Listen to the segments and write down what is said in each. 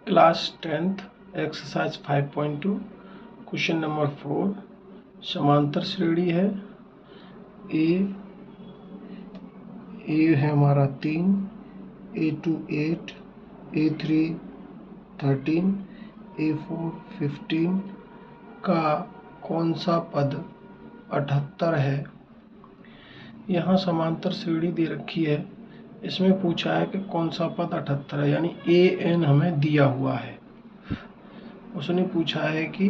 Class 10th exercise 5.2 question number 4 समांतर श्रेणी है। ए है हमारा 3, A2 8, A3 13, A4 15 का कौन सा पद 78 है। यहाँ समांतर श्रेणी दे रखी है, इसमें पूछा है कि कौन सा पद 78 है, यानी an हमें दिया हुआ है। उसने पूछा है कि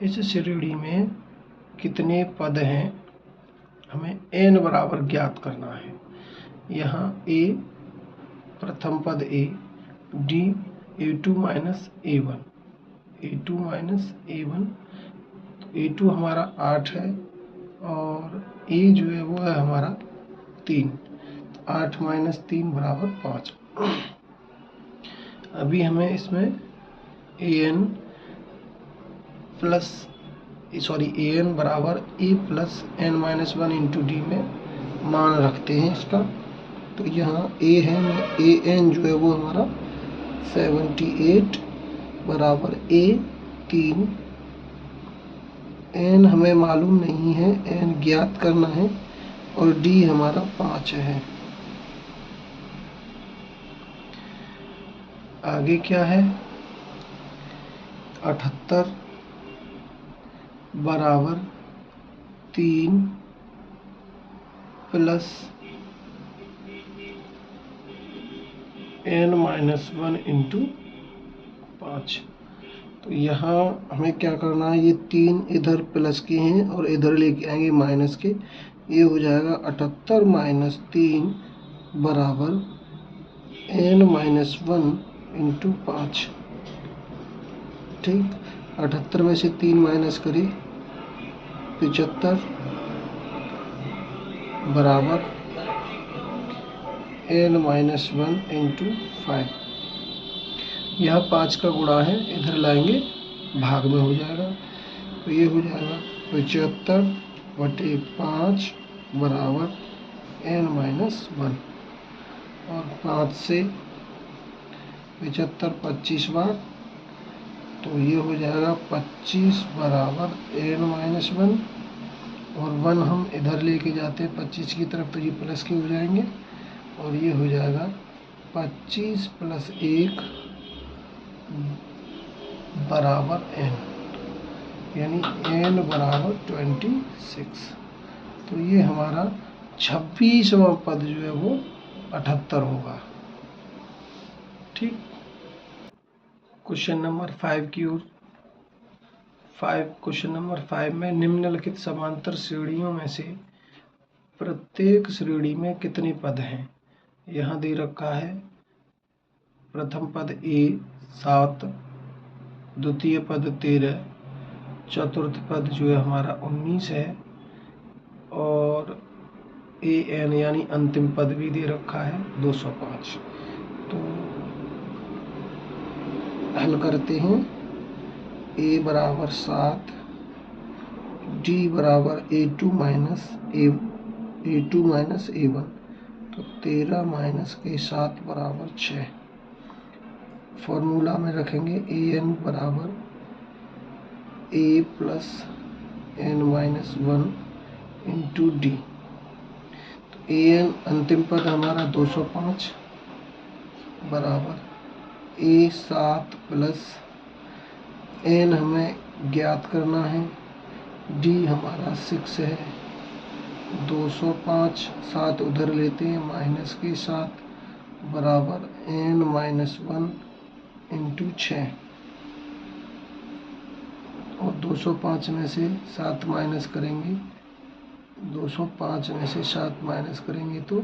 इस श्रेणी में कितने पद हैं, हमें n बराबर ज्ञात करना है। यहाँ a प्रथम पद a, d a2 minus a1, a2 minus a1, तो a2 हमारा 8 है और a जो है वो है हमारा 3, 8 माइनस 3 बराबर 5। अभी हमें इसमें an बराबर a plus n minus 1 into D में मान रखते हैं इसका। तो यहाँ a है, an जो है वो हमारा 78 बराबर a 3, n हमें मालूम नहीं है, n ज्ञात करना है, और d हमारा 5 है। आगे क्या है, 78 बराबर 3 प्लस n माइनस 1 इंटू 5। तो यहाँ हमें क्या करना है, ये 3 इधर प्लस के हैं और इधर लेके आएंगे माइनस के। ये हो जाएगा 78 माइनस 3 बराबर n माइनस 1 इंटू 5। ठीक, 78 में से 3 माइनस करें 75 बराबर n माइनस 1 इंटू 5। यह 5 का गुणा है, इधर लाएंगे भाग में हो जाएगा। तो ये हो जाएगा 75 बटे 5 बराबर n माइनस 1, और 5 से 75 25 बार, तो ये हो जाएगा 25 बराबर n माइनस 1, और 1 हम इधर लेके जाते हैं 25 की तरफ, तो ये प्लस के हो जाएंगे, और ये हो जाएगा 25 प्लस 1 बराबर n, यानी n बराबर 26। तो ये हमारा 26वां पद जो है वो 78 होगा। ठीक, क्वेश्चन नंबर 5 की ओर। क्वेश्चन नंबर 5 में निम्नलिखित समांतर श्रेणियों में से प्रत्येक श्रेणी में कितने पद हैं। यहाँ दे रखा है प्रथम पद a 7, द्वितीय पद 13, चतुर्थ पद जो है हमारा 19 है, और an यानी अंतिम पद भी दे रखा है 205। तो हल करते हैं। a बराबर 7, d बराबर a2 माइनस a1, तो 13 माइनस के 7 बराबर 6। फॉर्मूला में रखेंगे an बराबर a plus n minus 1 into D. तो an अंतिम पद हमारा 205 बराबर a 7 प्लस n हमें ज्ञात करना है, d हमारा 6 है, 205 7 उधर लेते हैं माइनस के 7 बराबर n माइनस 1 इंटू 6, और 205 में से 7 माइनस करेंगे, 205 में से 7 माइनस करेंगे तो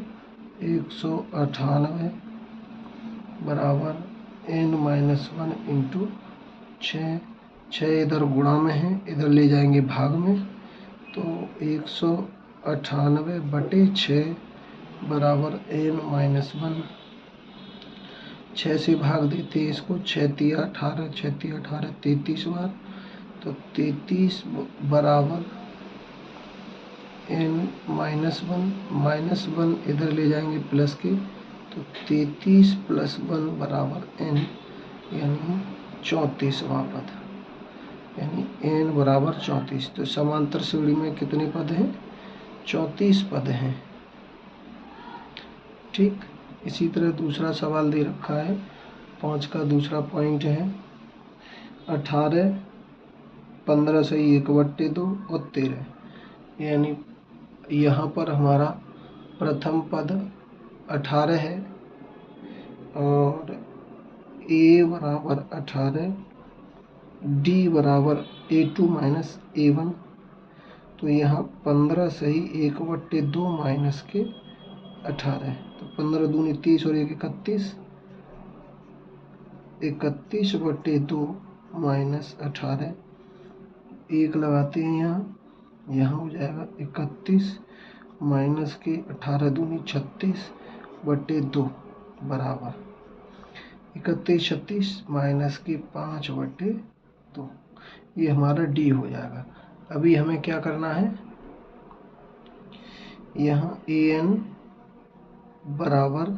198 बराबर n माइनस 1 इंटू 6। 6 इधर गुणा में है, इधर ले जाएंगे भाग में, तो 198 बटे 6 बराबर n माइनस 1। 6 से भाग देते हैं इसको, 6 तिया 18, 6 तिया 18 33 बार, तो 33 बराबर n माइनस 1 इधर ले जाएंगे प्लस के, तो 33 प्लस 1 बराबर n, यानी 34वां पद, यानी n बराबर 34। तो समांतर श्रेणी में कितने पद हैं? 34 पद हैं। ठीक, इसी तरह दूसरा सवाल दे रखा है 5 का दूसरा पॉइंट है 18, 15 से 1/2 और 13, यानी यहाँ पर हमारा प्रथम पद 18 है और a बराबर 18, d बराबर a2 माइनस a1। तो यहाँ 15 से ही 1/2 माइनस के 18, तो 15 दूनी 30 और 1 31, 31/2 माइनस 18, 1 लगाते हैं यहाँ हो जाएगा 31 माइनस के 18 दूनी 36/2 बराबर 31 36 माइनस के 5/2। ये हमारा डी हो जाएगा। अभी हमें क्या करना है, यहाँ an बराबर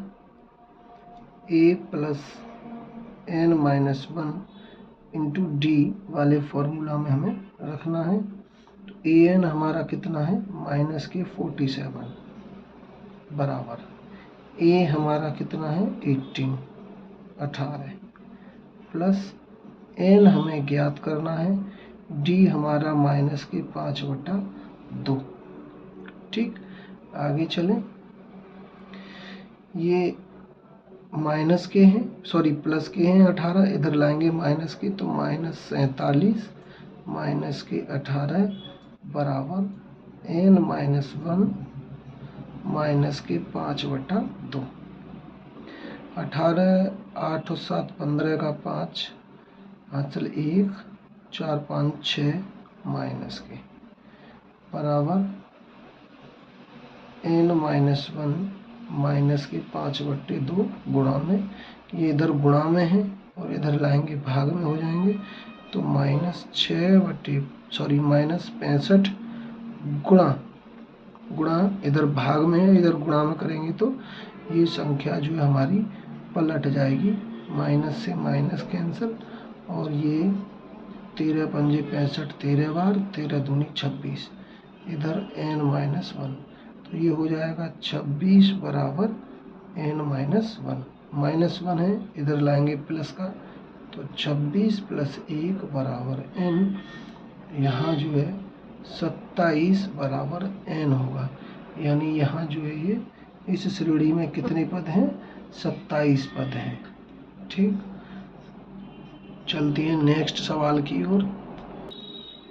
a plus n minus 1 into D वाले फॉर्मूला में हमें रखना है। तो an हमारा कितना है, माइनस के 47 बराबर a हमारा कितना है 18 प्लस n हमें ज्ञात करना है, d हमारा माइनस के 5/2। ठीक, आगे चलें। ये माइनस के हैं, सॉरी प्लस के हैं 18, इधर लाएंगे माइनस के, तो माइनस 47 माइनस के 18 बराबर n माइनस 1 माइनस के 5/2। 18 8 और 7 15 का 5 हासिल 1 4 5 6 माइनस के बराबर n माइनस 1 माइनस के 5/2 गुणा में, ये इधर गुणा में है और इधर लाएंगे भाग में हो जाएंगे, तो माइनस 65 गुणा इधर भाग में है, इधर गुणा में करेंगे तो ये संख्या जो है हमारी पलट जाएगी, माइनस से माइनस कैंसिल, और ये 13 पंजे 65 13 बार, 13 दूनी 26, इधर n माइनस 1, तो ये हो जाएगा 26 बराबर n माइनस 1। माइनस 1 है, इधर लाएंगे प्लस का, तो 26 प्लस 1 बराबर n, यहाँ जो है 27 बराबर n होगा। यानी यहाँ जो है ये इस श्रेणी में कितने पद हैं, 27 पद हैं। ठीक, चलती है नेक्स्ट सवाल की ओर।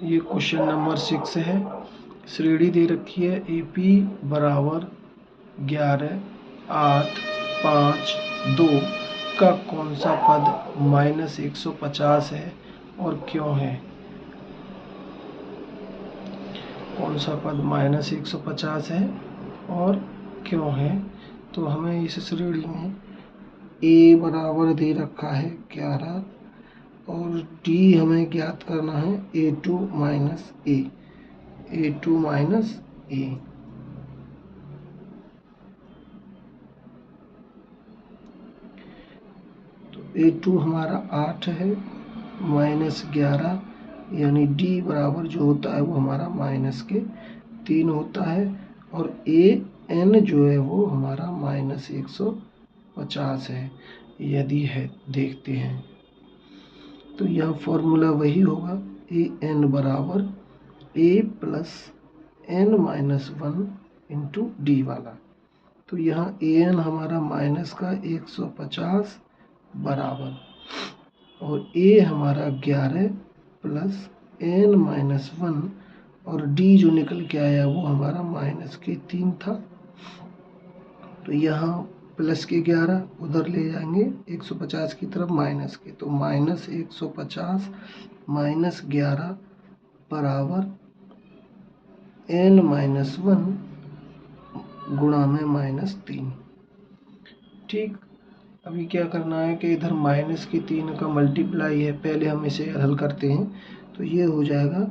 ये क्वेश्चन नंबर 6 है। श्रेणी दे रखी है AP बराबर 11 8 5 2 का कौन सा पद माइनस 150 है और क्यों है? कौन सा पद माइनस 150 है और क्यों है? तो हमें इस श्रेणी में a बराबर दे रखा है 11 और d हमें ज्ञात करना है a2 minus a, a2 minus a। तो a2 हमारा 8 है माइनस 11, यानी d बराबर जो होता है वो हमारा माइनस के 3 होता है, और an जो है वो हमारा माइनस 150 है। यदि है देखते हैं तो यह फॉर्मूला वही होगा, an बराबर a plus n minus 1 into D वाला। तो यहाँ an हमारा माइनस का 150 बराबर, और a हमारा 11 प्लस n माइनस 1, और d जो निकल के आया वो हमारा माइनस के 3 था। तो यहाँ प्लस के 11 उधर ले जाएंगे 150 की तरफ माइनस के, तो माइनस 150 माइनस 11 बराबर n माइनस 1 गुणा में माइनस 3। ठीक, अभी क्या करना है कि इधर माइनस के 3 का मल्टीप्लाई है, पहले हम इसे हल करते हैं। तो ये हो जाएगा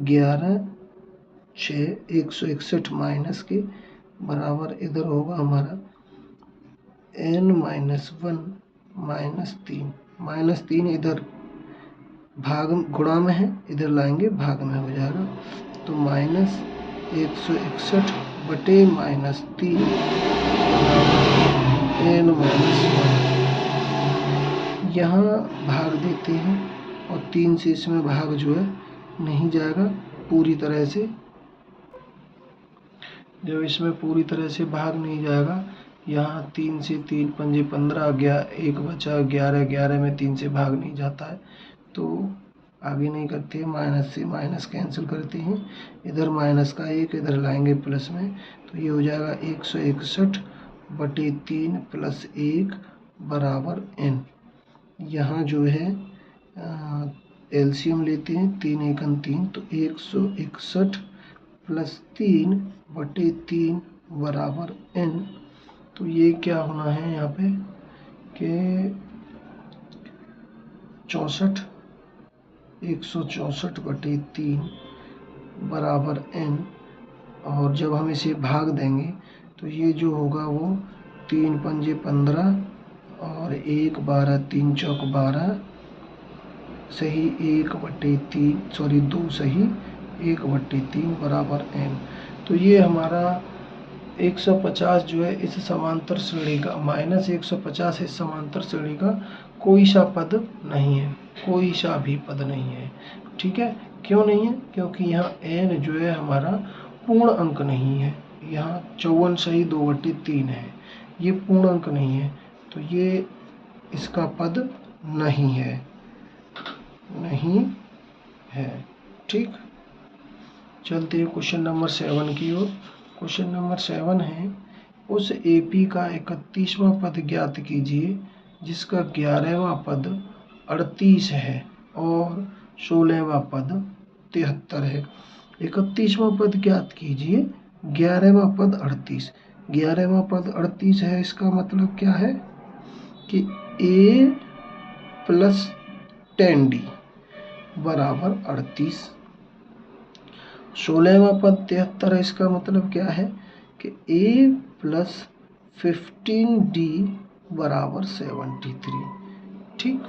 11 6 161 माइनस के बराबर, इधर होगा हमारा n माइनस 1 माइनस 3, -3 इधर भाग गुणा में है, इधर लाएंगे भाग में हो जाएगा। तो -161 बटे -3 n-1। यहाँ भाग देते हैं और 3 से इसमें भाग जो है नहीं जाएगा पूरी तरह से। जब इसमें पूरी तरह से भाग नहीं जाएगा, यहाँ 3 से 3 पंजे 15, 1 बचा 11, 11 में 3 से भाग नहीं जाता है, तो आगे नहीं करते हैं, माइनस से माइनस कैंसिल करते हैं। इधर माइनस का 1 इधर लाएंगे प्लस में, तो ये हो जाएगा 161 बटे 3 + 1 बराबर n। यहाँ जो है एलसीएम लेते हैं, 3 एकम 3, तो 161 + 3 बटे 3 बराबर n। तो ये क्या होना है यहाँ पे कि 164 बटे 3 बराबर n। और जब हम इसे भाग देंगे तो ये जो होगा वो 3 पंजे 15 और 1 12, 3 चौक 12 सही 2 सही 1/3 बराबर n। तो ये हमारा 150 जो है इस समांतर श्रेणी का, -150 इस समांतर श्रेणी का कोई सा पद नहीं है, कोई सा भी पद नहीं है। ठीक है, क्यों नहीं है? क्योंकि यहाँ n जो है हमारा पूर्ण अंक नहीं है। यहाँ 54 सही 2/3 है, ये पूर्ण अंक नहीं है, तो ये इसका पद नहीं है, नहीं है। ठीक, चलते हैं क्वेश्चन नंबर 7 की ओर। क्वेश्चन नंबर 7 है, उस AP का 31वां पद ज्ञात कीजिए जिसका 11वां पद 38 है और 16वां पद 73 है। 31वां पद ज्ञात कीजिए, 11वां पद 38, 11वां पद 38 है, इसका मतलब क्या है कि A + 10D बराबर 38। 16वां पद 73 है, इसका मतलब क्या है कि A + 15D बराबर 73। ठीक,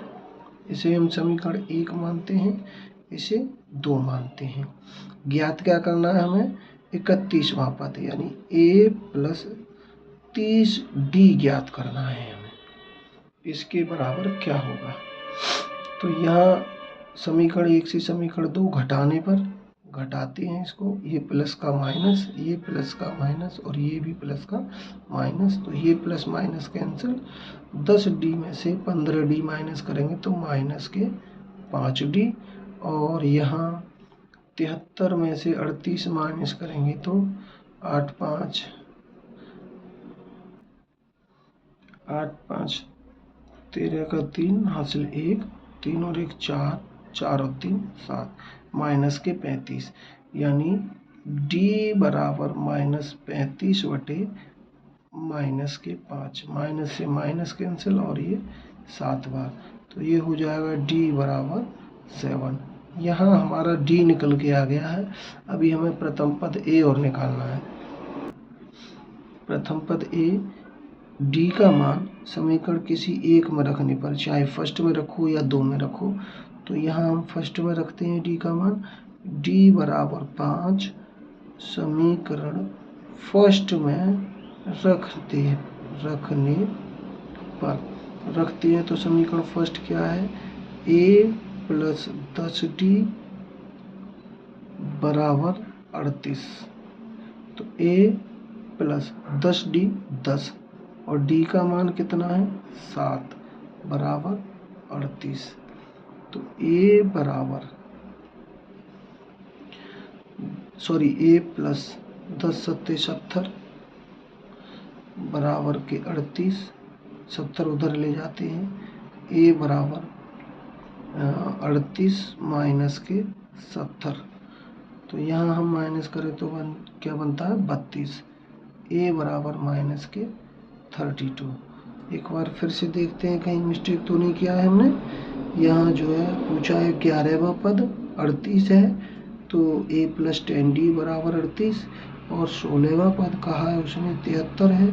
इसे हम समीकरण 1 मानते हैं, इसे 2 मानते हैं। ज्ञात क्या करना है हमें? 31वां पद यानी A + 30D ज्ञात करना है हमें। इसके बराबर क्या होगा? तो यहाँ समीकरण 1 से समीकरण 2 घटाने पर घटाते हैं इसको, ये प्लस का माइनस, ये प्लस का माइनस और ये भी प्लस का माइनस, तो ये प्लस माइनस कैंसिल। 10D में से 15D माइनस करेंगे तो -5D, और यहाँ 73 में से 38 माइनस करेंगे तो 8 5 13 का 3 हासिल 1, 3 और 1 4, 4 और 3 7, -35, यानी D बराबर -35 बटे -5, माइनस से माइनस कैंसिल और ये 7 बार, तो ये हो जाएगा D बराबर 7। यहाँ हमारा D निकल के आ गया है। अभी हमें प्रथम पद A और निकालना है। प्रथम पद A, D का मान समीकरण किसी एक में रखने पर, चाहे फर्स्ट में रखो या 2 में रखो, तो यहाँ हम फर्स्ट में रखते हैं D का मान, D बराबर 5 समीकरण फर्स्ट में रखने पर रखते हैं, तो समीकरण फर्स्ट क्या है? A + 10D बराबर 38, तो A + 10D 10 और D का मान कितना है? 7 बराबर 38, तो A + 10 सत्ते 70 बराबर के 38, 70 उधर ले जाते हैं, A बराबर 38 माइनस के 70, तो यहाँ हम माइनस करें तो क्या बनता है? 32। A बराबर माइनस के 32। एक बार फिर से देखते हैं कहीं मिस्टेक तो नहीं किया है हमने। यहाँ जो है पूछा है 11वां पद 38 है, तो A + 10D बराबर 38, और 16वां पद कहा है उसने 73 है,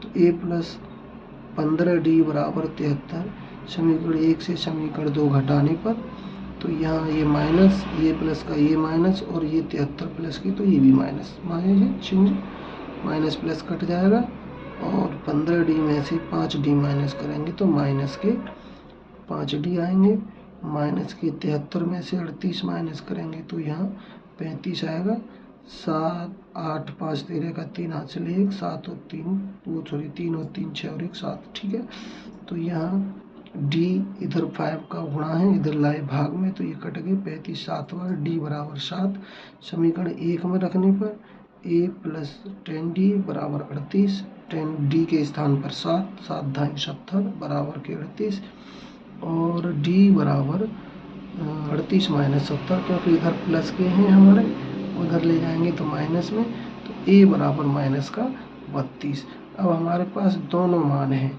तो A + 15D बराबर 73। समीकरण 1 से समीकरण 2 घटाने पर, तो यहाँ ये माइनस, ये प्लस का ये माइनस, और ये 73 प्लस की तो ये भी माइनस, मान लीजिए चिन्ह माइनस प्लस कट जाएगा, और 15D में से 5D माइनस करेंगे तो माइनस के 5D आएंगे। माइनस के 73 में से 38 माइनस करेंगे तो यहाँ 35 आएगा। 7 8 5 13 का 3 हाथ से 1, 7 और 3 2 सॉरी 3 और 3 6 और 1 7, ठीक है। तो यहाँ D इधर 5 का गुणा है, इधर लाए भाग में, तो ये कट गए 35 7 बार, D बराबर 7। समीकरण 1 में रखने पर A प्लस 10D बराबर 38, 10D के स्थान पर 7, 7 ढाई 70 बराबर के 38, और D बराबर 38 माइनस 70, क्योंकि इधर प्लस के हैं हमारे, उधर ले जाएंगे तो माइनस में, तो A बराबर माइनस का 32। अब हमारे पास दोनों मान हैं,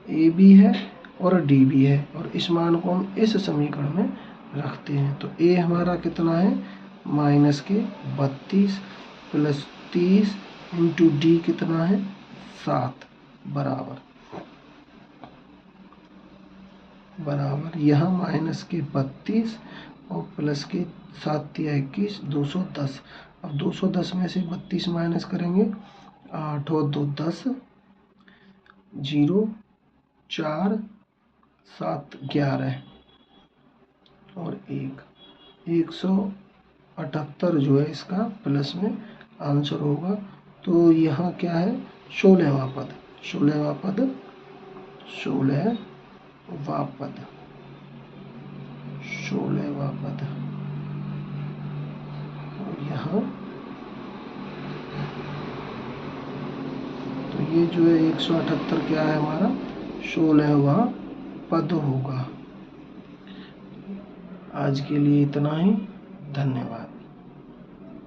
A भी है और D भी है, और इस मान को हम इस समीकरण में रखते हैं। तो A हमारा कितना है, माइनस के 32 प्लस 30 इंटू D कितना है 7 बराबर यहाँ माइनस के 32 और प्लस के 7 या 21 210। अब 210 में से 32 माइनस करेंगे, 8 और 2 10, 0 4 7 11 और 1 178 जो है इसका प्लस में आंसर होगा। तो यहाँ क्या है, 16वां पद, 16वां पद, 16वां पद, 16वां पद, और यहाँ तो ये जो है 178 क्या है हमारा 16वां पद होगा। आज के लिए इतना ही, धन्यवाद।